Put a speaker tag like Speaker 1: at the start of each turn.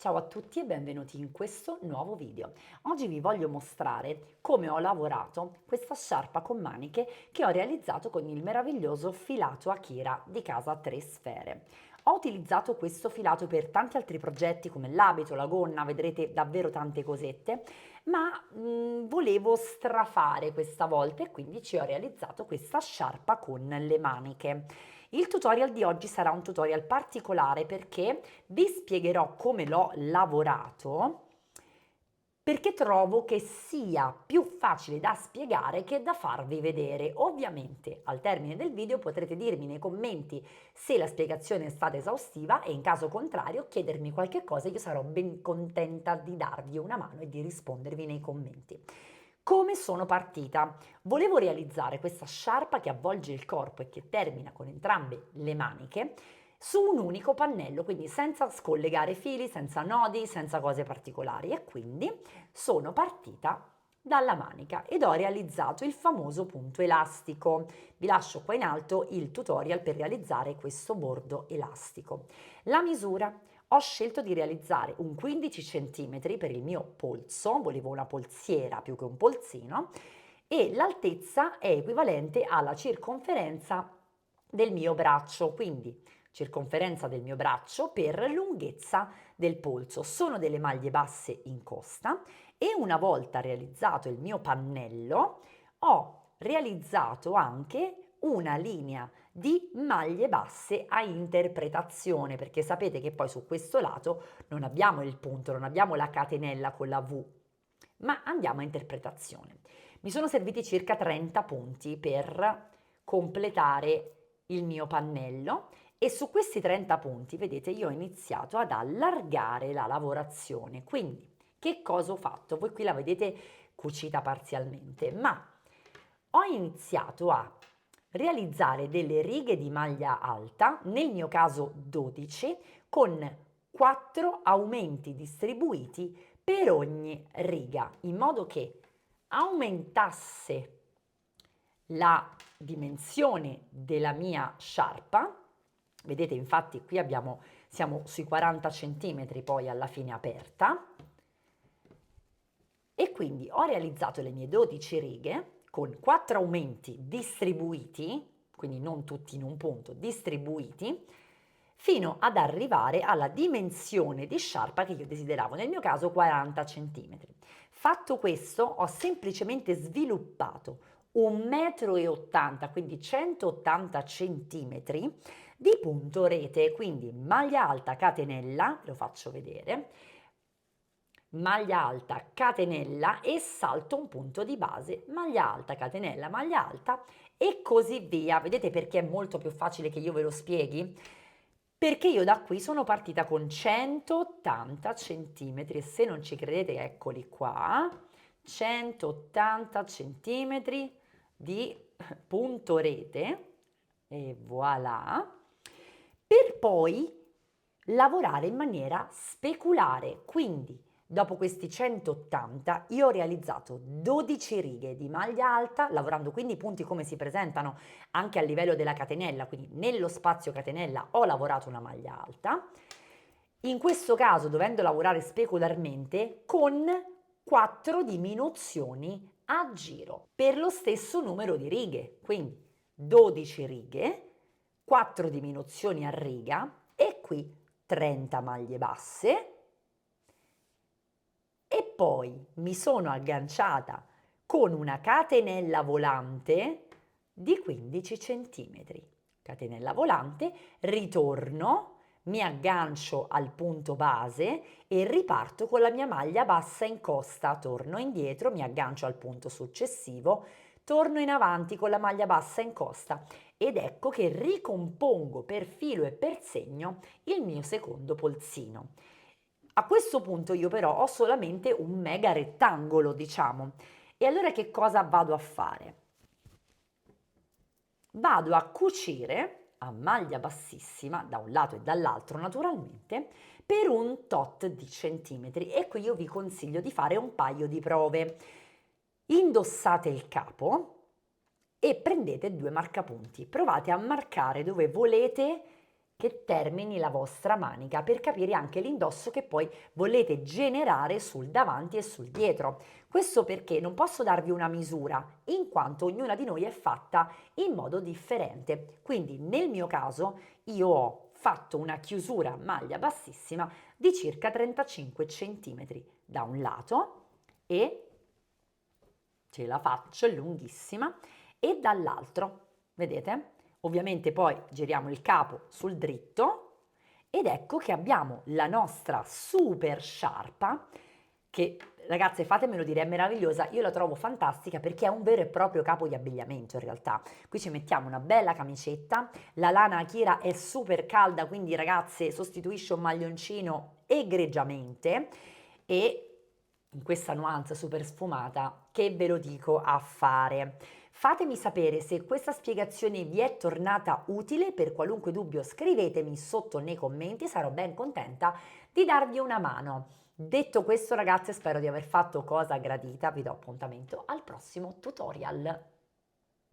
Speaker 1: Ciao a tutti e benvenuti in questo nuovo video. Oggi vi voglio mostrare come ho lavorato questa sciarpa con maniche che ho realizzato con il meraviglioso filato Akira di casa Tre Sfere. Ho utilizzato questo filato per tanti altri progetti come l'abito, la gonna, vedrete davvero tante cosette, ma volevo strafare questa volta e quindi ci ho realizzato questa sciarpa con le maniche. Il tutorial di oggi sarà un tutorial particolare perché vi spiegherò come l'ho lavorato perché trovo che sia più facile da spiegare che da farvi vedere. Ovviamente al termine del video potrete dirmi nei commenti se la spiegazione è stata esaustiva e in caso contrario chiedermi qualche cosa, io sarò ben contenta di darvi una mano e di rispondervi nei commenti. Come sono partita? Volevo realizzare questa sciarpa che avvolge il corpo e che termina con entrambe le maniche su un unico pannello, quindi senza scollegare fili, senza nodi, senza cose particolari, e quindi sono partita dalla manica ed ho realizzato il famoso punto elastico. Vi lascio qua in alto il tutorial per realizzare questo bordo elastico. La misura: ho scelto di realizzare un 15 cm per il mio polso, volevo una polsiera più che un polsino, e l'altezza è equivalente alla circonferenza del mio braccio, quindi circonferenza del mio braccio per lunghezza del polso. Sono delle maglie basse in costa e una volta realizzato il mio pannello ho realizzato anche una linea di maglie basse a interpretazione, perché sapete che poi su questo lato non abbiamo il punto, non abbiamo la catenella con la V, ma andiamo a interpretazione. Mi sono serviti circa 30 punti per completare il mio pannello e su questi 30 punti, vedete, io ho iniziato ad allargare la lavorazione. Quindi, che cosa ho fatto? Voi qui la vedete cucita parzialmente, ma ho iniziato a realizzare delle righe di maglia alta, nel mio caso 12, con 4 aumenti distribuiti per ogni riga, in modo che aumentasse la dimensione della mia sciarpa. Vedete, infatti qui siamo sui 40 cm poi alla fine aperta, e quindi ho realizzato le mie 12 righe con 4 aumenti distribuiti, quindi non tutti in un punto, distribuiti, fino ad arrivare alla dimensione di sciarpa che io desideravo, nel mio caso 40 cm. Fatto questo, ho semplicemente sviluppato 1,80 m, quindi 180 cm di punto rete, quindi maglia alta, catenella, lo faccio vedere, maglia alta, catenella e salto un punto di base, maglia alta, catenella, maglia alta e così via. Vedete perché è molto più facile che io ve lo spieghi? Perché io da qui sono partita con 180 centimetri e se non ci credete, eccoli qua, 180 centimetri di punto rete e voilà, per poi lavorare in maniera speculare. Quindi dopo questi 180 io ho realizzato 12 righe di maglia alta, lavorando quindi i punti come si presentano anche a livello della catenella, quindi nello spazio catenella ho lavorato una maglia alta, in questo caso dovendo lavorare specularmente con 4 diminuzioni a giro per lo stesso numero di righe, quindi 12 righe, 4 diminuzioni a riga e qui 30 maglie basse, e poi mi sono agganciata con una catenella volante di 15 centimetri. Catenella volante, ritorno, mi aggancio al punto base e riparto con la mia maglia bassa in costa, torno indietro, mi aggancio al punto successivo, torno in avanti con la maglia bassa in costa ed ecco che ricompongo per filo e per segno il mio secondo polsino. A questo punto io però ho solamente un mega rettangolo, diciamo. E allora che cosa vado a fare? Vado a cucire a maglia bassissima, da un lato e dall'altro naturalmente, per un tot di centimetri. E qui io vi consiglio di fare un paio di prove. Indossate il capo e prendete 2 marcapunti. Provate a marcare dove volete che termini la vostra manica per capire anche l'indosso che poi volete generare sul davanti e sul dietro. Questo perché non posso darvi una misura, in quanto ognuna di noi è fatta in modo differente. Quindi nel mio caso io ho fatto una chiusura maglia bassissima di circa 35 cm da un lato e ce la faccio, è lunghissima, e dall'altro, vedete? Ovviamente poi giriamo il capo sul dritto ed ecco che abbiamo la nostra super sciarpa che, ragazze, fatemelo dire, è meravigliosa. Io la trovo fantastica perché è un vero e proprio capo di abbigliamento in realtà. Qui ci mettiamo una bella camicetta, la lana Akira è super calda, quindi ragazze sostituisce un maglioncino egregiamente e in questa nuance super sfumata, che ve lo dico a fare. Fatemi sapere se questa spiegazione vi è tornata utile, per qualunque dubbio scrivetemi sotto nei commenti, sarò ben contenta di darvi una mano. Detto questo ragazze, spero di aver fatto cosa gradita, vi do appuntamento al prossimo tutorial.